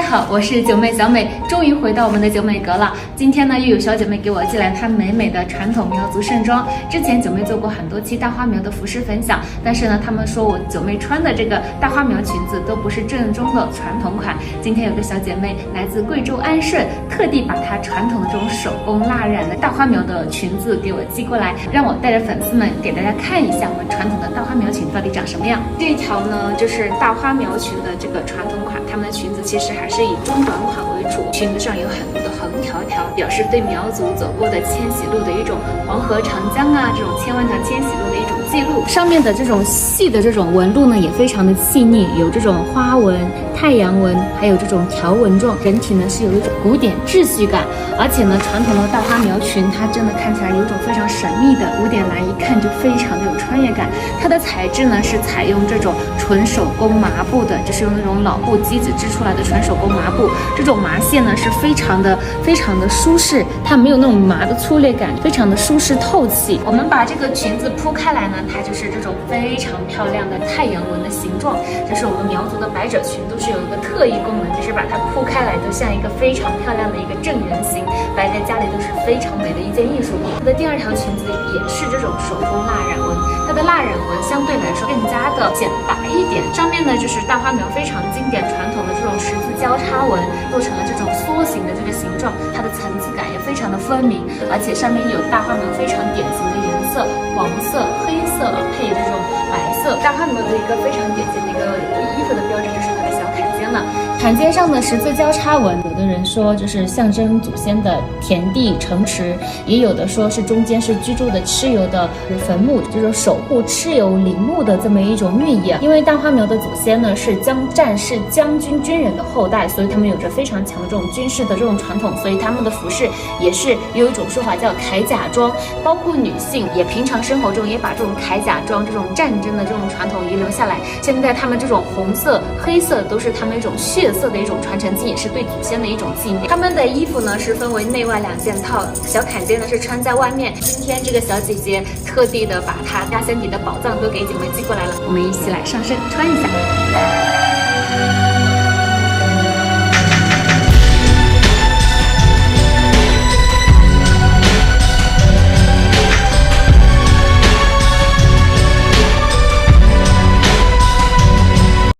好，我是九妹小美，终于回到我们的九美阁了。今天呢，又有小姐妹给我寄来她美美的传统苗族盛装。之前九妹做过很多期大花苗的服饰分享，但是呢，他们说我九妹穿的这个大花苗裙子都不是正宗的传统款。今天有个小姐妹来自贵州安顺，特地把她传统的这种手工蜡染的大花苗的裙子给我寄过来，让我带着粉丝们给大家看一下我们传统的大花苗裙到底长什么样。这一条呢，就是大花苗裙的这个传统款，他们的裙子其实还是以中短款为主，裙子上有很多的横条条，表示对苗族走过的迁徙路的一种黄河、长江啊这种千万条迁徙路的一种记录。上面的这种细的这种纹路呢，也非常的细腻，有这种花纹、太阳纹，还有这种条纹状，整体呢是有一种古典秩序感。而且呢，传统的大花苗裙，它真的看起来有一种非常神秘的古典蓝，一看就非常的有穿越感。它的材质呢是采用这种纯手工麻布的，就是用那种老布机子织出来的纯手工麻布。这种麻线呢是非常的舒适，它没有那种麻的粗劣感，非常的舒适透气。我们把这个裙子铺开来呢，它就是这种非常漂亮的太阳纹的形状。这是我们苗族的百褶裙，都是有一个特异功能，就是把它铺开来，都像一个非常漂亮的一个正圆形，摆在家里都是非常美的一件艺术品。它的第二条裙子也是这种手工蜡染纹，它的蜡染纹相对来说更加的简白一点，上面呢就是大花苗非常经典传统的这种十字交叉纹，做成了这种梭形的这个形状，它的层次感也非常的分明，而且上面有大花苗非常典型的颜色，黄色、黑色配这种白色。大花苗的一个非常典型的一个衣服的标志就是它的小坎肩了，坎肩上的十字交叉纹，有的人说就是象征祖先的田地城池，也有的说是中间是居住的蚩尤的坟墓，就是守护蚩尤陵墓的这么一种寓意。因为大花苗的祖先呢是战士、将军、军人的后代，所以他们有着非常强的这种军事的这种传统，所以他们的服饰也是有一种说法叫铠甲装，包括女性也平常生活中也把这种铠甲装、这种战争的这种传统遗留下来。现在他们这种红色、黑色都是他们一种血色的一种传承记，也是对祖先的一种纪念。他们的衣服呢是分为内外两件套，小坎肩呢是穿在外面。今天这个小姐姐特地的把她家乡底的宝藏都给姐妹寄过来了，我们一起来上身穿一下。